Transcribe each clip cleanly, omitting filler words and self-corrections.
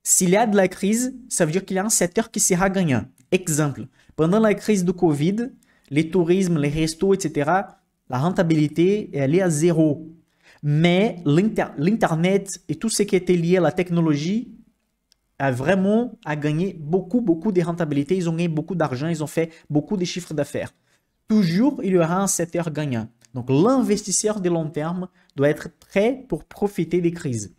S'il y a de la crise, ça veut dire qu'il y a un secteur qui sera gagnant. Exemple, pendant la crise du Covid, les tourismes, les restos, etc., la rentabilité, elle est à zéro. Mais l'Internet et tout ce qui était lié à la technologie a gagné beaucoup, beaucoup de rentabilité. Ils ont gagné beaucoup d'argent, ils ont fait beaucoup de chiffres d'affaires. Toujours, il y aura un secteur gagnant. Donc, l'investisseur de long terme doit être prêt pour profiter des crises.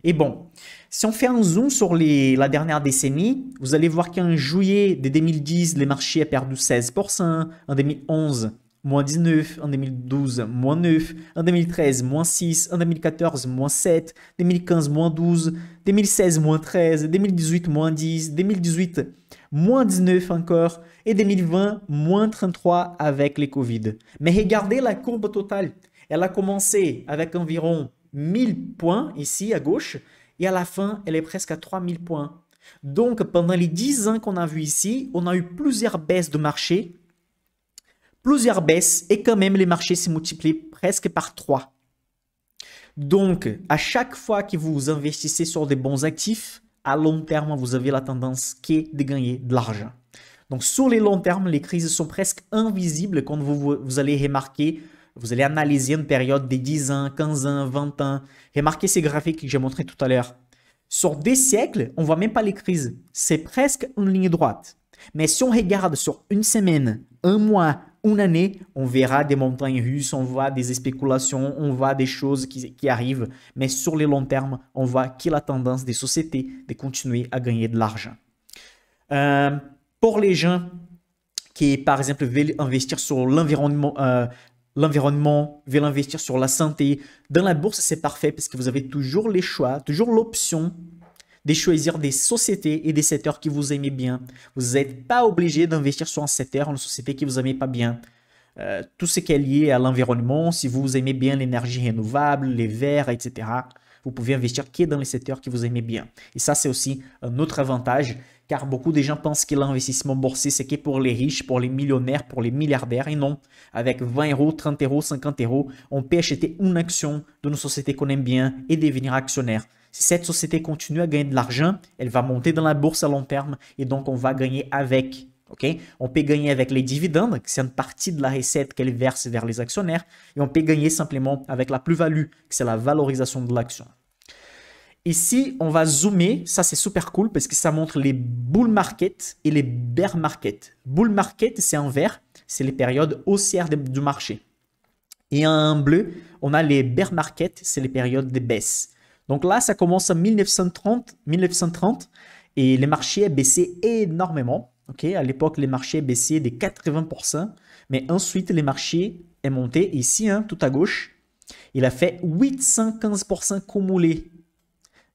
Et bon, si on fait un zoom sur la dernière décennie, vous allez voir qu'en juillet de 2010, les marchés ont perdu 16%, en 2011, moins 19, en 2012, moins 9, en 2013, moins 6, en 2014, moins 7, 2015, moins 12, 2016, moins 13, 2018, moins 10, 2018, moins 19 encore, et 2020, moins 33 avec les Covid. Mais regardez la courbe totale. Elle a commencé avec environ 1000 points ici à gauche et à la fin, elle est presque à 3000 points. Donc, pendant les 10 ans qu'on a vu ici, on a eu plusieurs baisses de marché, plusieurs baisses et quand même les marchés se multiplient presque par 3. Donc, à chaque fois que vous investissez sur des bons actifs, à long terme, vous avez la tendance qui est de gagner de l'argent. Donc, sur les longs termes, les crises sont presque invisibles quand vous allez remarquer, vous allez analyser une période de 10 ans, 15 ans, 20 ans. Remarquez ces graphiques que j'ai montrés tout à l'heure. Sur des siècles, on ne voit même pas les crises. C'est presque une ligne droite. Mais si on regarde sur une semaine, un mois, une année, on verra des montagnes russes, on voit des spéculations, on voit des choses qui arrivent. Mais sur les longs termes, on voit qu'il y a la tendance des sociétés de continuer à gagner de l'argent. Pour les gens qui, par exemple, veulent investir sur l'environnement, veulent investir sur la santé, dans la bourse, c'est parfait parce que vous avez toujours les choix, toujours l'option de choisir des sociétés et des secteurs que vous aimez bien. Vous n'êtes pas obligé d'investir sur un secteur, une société que vous n'aimez pas bien. Tout ce qui est lié à l'environnement, si vous aimez bien l'énergie renouvelable, les verts, etc., vous pouvez investir que dans les secteurs que vous aimez bien. Et ça, c'est aussi un autre avantage, car beaucoup de gens pensent que l'investissement boursier, c'est que pour les riches, pour les millionnaires, pour les milliardaires. Et non, avec 20 euros, 30 euros, 50 euros, on peut acheter une action d'une société qu'on aime bien et devenir actionnaire. Si cette société continue à gagner de l'argent, elle va monter dans la bourse à long terme et donc on va gagner avec. Okay? On peut gagner avec les dividendes, c'est une partie de la recette qu'elle verse vers les actionnaires, et on peut gagner simplement avec la plus-value, c'est la valorisation de l'action. Ici, on va zoomer, ça c'est super cool parce que ça montre les bull market et les bear market. Bull market, c'est en vert, c'est les périodes haussières du marché. Et en bleu, on a les bear market, c'est les périodes de baisse. Donc là, ça commence en 1930 et les marchés ont baissé énormément. Okay? À l'époque, les marchés baissaient de 80%, mais ensuite, les marchés ont monté ici, hein, tout à gauche. Il a fait 815% cumulé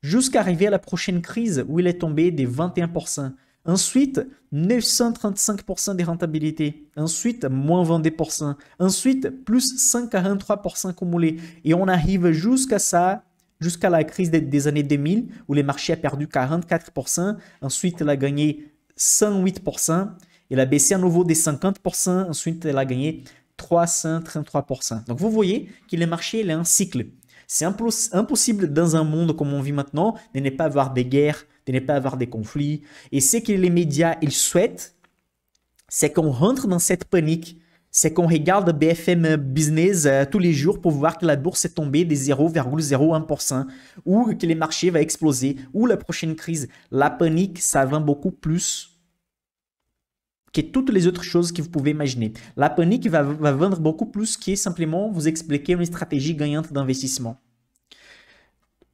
jusqu'à arriver à la prochaine crise où il est tombé des 21%. Ensuite, 935% de rentabilité. Ensuite, moins 22%. Ensuite, plus 143% cumulé. Et on arrive jusqu'à ça, jusqu'à la crise des années 2000, où les marchés ont perdu 44%. Ensuite, il a gagné 108%. Il a baissé à nouveau des 50%. Ensuite, il a gagné 333%. Donc, vous voyez que le marché il est un cycle. C'est impossible dans un monde comme on vit maintenant de ne pas avoir des guerres, de ne pas avoir des conflits. Et ce que les médias ils souhaitent, c'est qu'on rentre dans cette panique. C'est qu'on regarde BFM Business tous les jours pour voir que la bourse est tombée de 0,01% ou que les marchés vont exploser ou la prochaine crise. La panique, ça vend beaucoup plus que toutes les autres choses que vous pouvez imaginer. La panique va vendre beaucoup plus que simplement vous expliquer une stratégie gagnante d'investissement.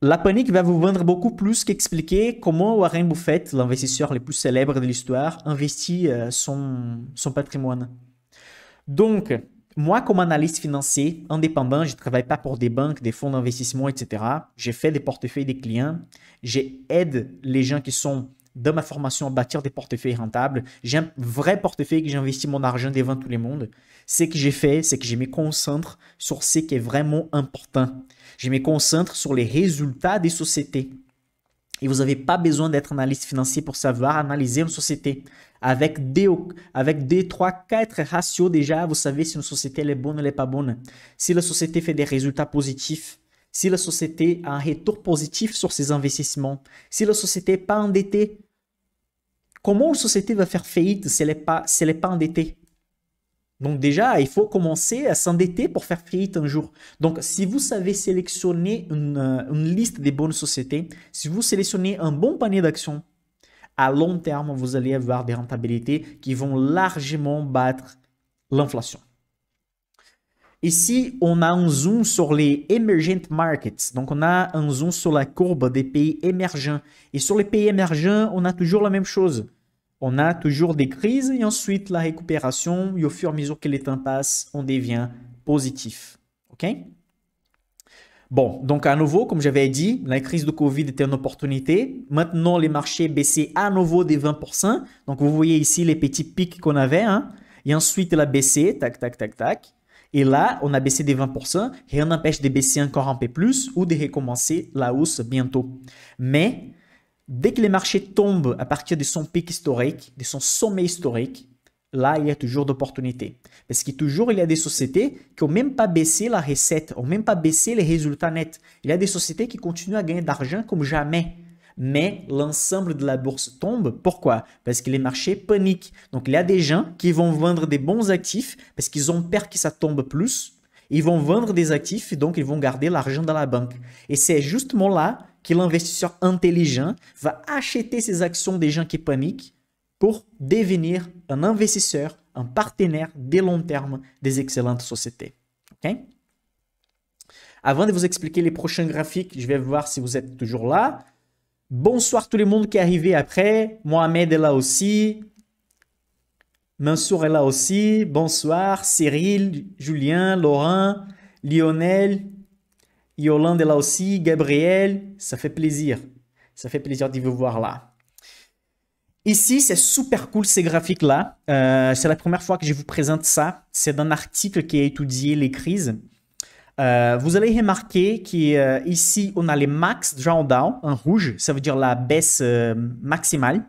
La panique va vous vendre beaucoup plus qu'expliquer comment Warren Buffett, l'investisseur le plus célèbre de l'histoire, investit son patrimoine. Donc, moi, comme analyste financier indépendant, je ne travaille pas pour des banques, des fonds d'investissement, etc. J'ai fait des portefeuilles des clients. J'aide les gens qui sont dans ma formation à bâtir des portefeuilles rentables. J'ai un vrai portefeuille que j'investis mon argent devant tout le monde. Ce que j'ai fait, c'est que je me concentre sur ce qui est vraiment important. Je me concentre sur les résultats des sociétés. Et vous n'avez pas besoin d'être analyste financier pour savoir analyser une société. Avec 2, 3, 4 ratios déjà, vous savez si une société elle est bonne ou elle n'est pas bonne. Si la société fait des résultats positifs, si la société a un retour positif sur ses investissements, si la société n'est pas endettée, comment une société va faire faillite si elle n'est pas endettée? Donc déjà, il faut commencer à s'endetter pour faire faillite un jour. Donc si vous savez sélectionner une liste des bonnes sociétés, si vous sélectionnez un bon panier d'actions, à long terme, vous allez avoir des rentabilités qui vont largement battre l'inflation. Ici, on a un zoom sur les emergent markets. Donc, on a un zoom sur la courbe des pays émergents. Et sur les pays émergents, on a toujours la même chose. On a toujours des crises et ensuite la récupération. Et au fur et à mesure que le temps passe, on devient positif. OK? Bon, donc à nouveau, comme j'avais dit, la crise de Covid était une opportunité. Maintenant, les marchés baissaient à nouveau des 20%. Donc, vous voyez ici les petits pics qu'on avait. Hein? Et ensuite, il a baissé, tac, tac, tac, tac. Et là, on a baissé des 20%. Rien n'empêche de baisser encore un peu plus ou de recommencer la hausse bientôt. Mais dès que les marchés tombent à partir de son pic historique, de son sommet historique, là, il y a toujours d'opportunités. Parce que toujours, il y a des sociétés qui n'ont même pas baissé la recette, n'ont même pas baissé les résultats nets. Il y a des sociétés qui continuent à gagner d'argent comme jamais. Mais l'ensemble de la bourse tombe. Pourquoi? Parce que les marchés paniquent. Donc, il y a des gens qui vont vendre des bons actifs parce qu'ils ont peur que ça tombe plus. Ils vont vendre des actifs et donc ils vont garder l'argent dans la banque. Et c'est justement là que l'investisseur intelligent va acheter ces actions des gens qui paniquent pour devenir un investisseur, un partenaire de long terme des excellentes sociétés. OK? Avant de vous expliquer les prochains graphiques, je vais voir si vous êtes toujours là. Bonsoir tout le monde qui est arrivé après. Mohamed est là aussi. Mansour est là aussi. Bonsoir. Cyril, Julien, Laurent, Lionel, Yolande est là aussi. Gabriel, ça fait plaisir. Ça fait plaisir de vous voir là. Ici, c'est super cool ces graphiques-là. C'est la première fois que je vous présente ça. C'est d'un article qui a étudié les crises. Vous allez remarquer qu'ici, on a les max drawdown en rouge. Ça veut dire la baisse maximale.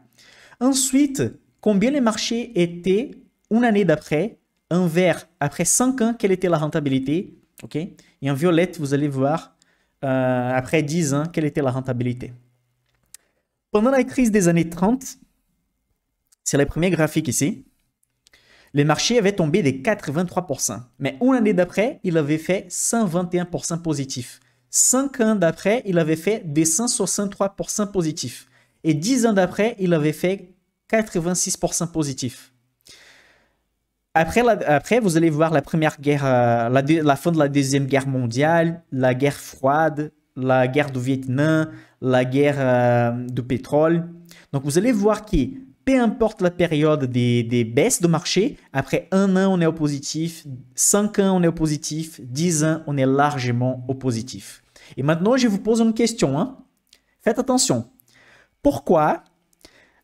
Ensuite, combien les marchés étaient une année d'après. En vert, après 5 ans, quelle était la rentabilité. Okay? Et en violette, vous allez voir, après 10 ans, quelle était la rentabilité. Pendant la crise des années 30, c'est le premier graphique ici. Les marchés avaient tombé de 83%. Mais une année d'après, il avait fait 121% positif. 5 ans d'après, il avait fait des 163% positif. Et 10 ans d'après, il avait fait 86% positif. Après, vous allez voir la première guerre, la fin de la Deuxième Guerre mondiale, la guerre froide, la guerre du Vietnam, la guerre du pétrole. Donc, vous allez voir que peu importe la période des baisses de marché, après 1 an, on est au positif, 5 ans, on est au positif, 10 ans, on est largement au positif. Et maintenant, je vous pose une question. Hein? Faites attention. Pourquoi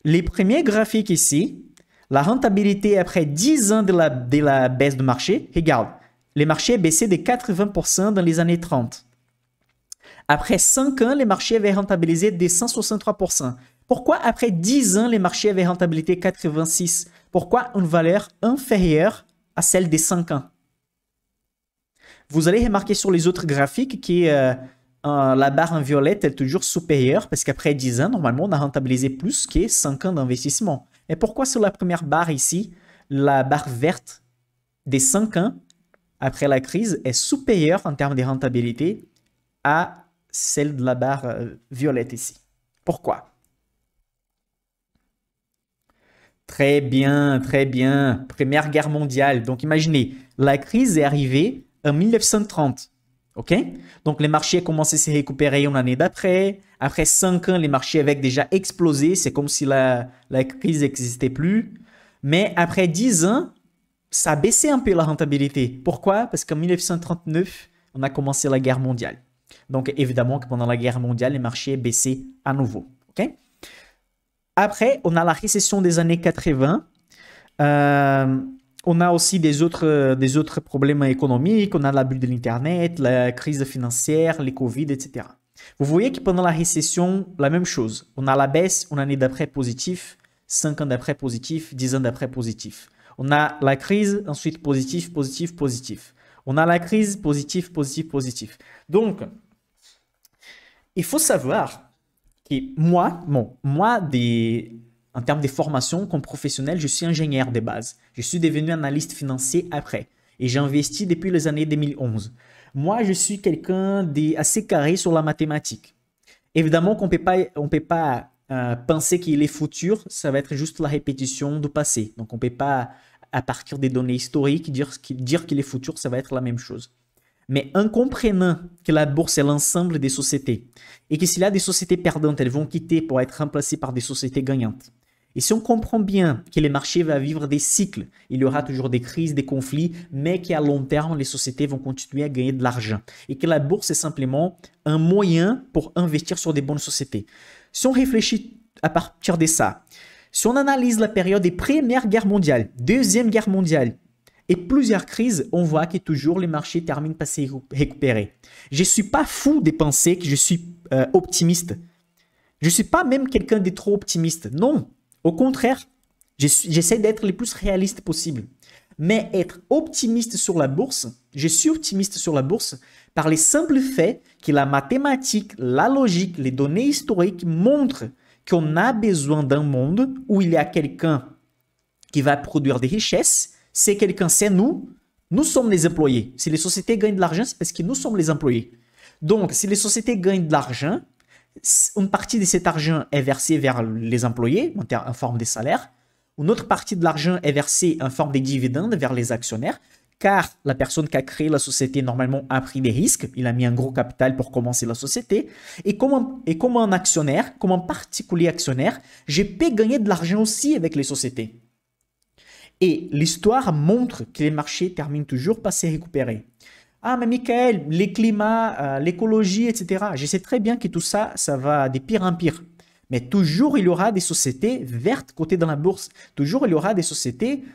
les premiers graphiques ici, la rentabilité après 10 ans de la baisse de marché, regarde, les marchés baissaient de 80% dans les années 30. Après 5 ans, les marchés avaient rentabilisé de 163%. Pourquoi après 10 ans, les marchés avaient rentabilité 86%? Pourquoi une valeur inférieure à celle des 5 ans? Vous allez remarquer sur les autres graphiques que la barre en violette est toujours supérieure parce qu'après 10 ans, normalement, on a rentabilisé plus que 5 ans d'investissement. Mais pourquoi sur la première barre ici, la barre verte des 5 ans après la crise est supérieure en termes de rentabilité à celle de la barre violette ici? Pourquoi? Très bien, très bien. Première guerre mondiale. Donc, imaginez, la crise est arrivée en 1930. OK? Donc, les marchés commencé à se récupérer une année d'après. Après 5 ans, les marchés avaient déjà explosé. C'est comme si la crise n'existait plus. Mais après 10 ans, ça a baissé un peu la rentabilité. Pourquoi? Parce qu'en 1939, on a commencé la guerre mondiale. Donc, évidemment que pendant la guerre mondiale, les marchés baissaient à nouveau. OK? Après, on a la récession des années 80. On a aussi des autres problèmes économiques. On a la bulle de l'Internet, la crise financière, les Covid, etc. Vous voyez que pendant la récession, la même chose. On a la baisse, une année d'après positif, 5 ans d'après positif, 10 ans d'après positif. On a la crise, ensuite positif, positif, positif. On a la crise, positif, positif, positif. Donc, Il faut savoir que moi, en termes de formation comme professionnel, je suis ingénieur de base. Je suis devenu analyste financier après. Et j'ai investi depuis les années 2011. Moi, je suis quelqu'un d'assez carré sur la mathématique. Évidemment qu'on peut pas penser qu'il est futur, ça va être juste la répétition du passé. Donc on ne peut pas, à partir des données historiques, dire qu'il est futur, ça va être la même chose. Mais en comprenant que la bourse est l'ensemble des sociétés et que s'il y a des sociétés perdantes, elles vont quitter pour être remplacées par des sociétés gagnantes. Et si on comprend bien que les marchés vont vivre des cycles, il y aura toujours des crises, des conflits, mais qu'à long terme, les sociétés vont continuer à gagner de l'argent. Et que la bourse est simplement un moyen pour investir sur des bonnes sociétés. Si on réfléchit à partir de ça, si on analyse la période des Premières Guerres mondiales, Deuxième Guerre mondiale, et plusieurs crises, on voit que toujours les marchés terminent par se récupérer. Je ne suis pas fou de penser que je suis optimiste. Je ne suis pas même quelqu'un de trop optimiste. Non, au contraire, j'essaie d'être le plus réaliste possible. Mais être optimiste sur la bourse, je suis optimiste sur la bourse par les simples faits que la mathématique, la logique, les données historiques montrent qu'on a besoin d'un monde où il y a quelqu'un qui va produire des richesses. C'est quelqu'un, c'est nous. Nous sommes les employés. Si les sociétés gagnent de l'argent, c'est parce que nous sommes les employés. Donc, si les sociétés gagnent de l'argent, une partie de cet argent est versée vers les employés en forme de salaire. Une autre partie de l'argent est versée en forme de dividendes vers les actionnaires, car la personne qui a créé la société, normalement, a pris des risques. Il a mis un gros capital pour commencer la société. Et comme un actionnaire, comme un particulier actionnaire, je peux gagner de l'argent aussi avec les sociétés. Et l'histoire montre que les marchés terminent toujours par se récupérer. Ah, mais Michael, les climats, l'écologie, etc. Je sais très bien que tout ça, ça va de pire en pire. Mais toujours, il y aura des sociétés vertes cotées dans la bourse. Toujours, il y aura des sociétés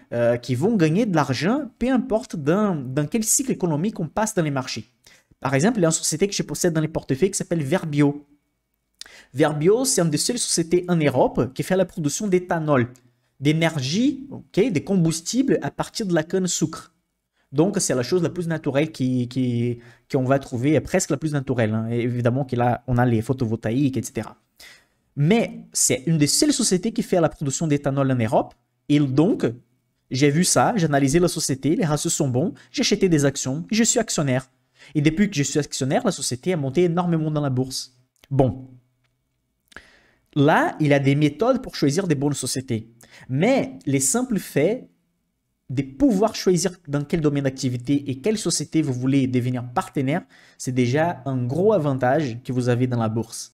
qui vont gagner de l'argent, peu importe dans quel cycle économique on passe dans les marchés. Par exemple, il y a une société que je possède dans les portefeuilles qui s'appelle Verbio. Verbio, c'est une des seules sociétés en Europe qui fait la production d'éthanol, d'énergie, des combustibles à partir de la canne sucre. Donc, c'est la chose la plus naturelle qu'on va trouver, presque la plus naturelle. Hein. Et évidemment que là, on a les photovoltaïques, etc. Mais c'est une des seules sociétés qui fait la production d'éthanol en Europe. Et donc, j'ai vu ça, j'ai analysé la société, les ratios sont bons, j'ai acheté des actions et je suis actionnaire. Et depuis que je suis actionnaire, la société a monté énormément dans la bourse. Bon. Là, il y a des méthodes pour choisir des bonnes sociétés. Mais les simples faits de pouvoir choisir dans quel domaine d'activité et quelle société vous voulez devenir partenaire, c'est déjà un gros avantage que vous avez dans la bourse.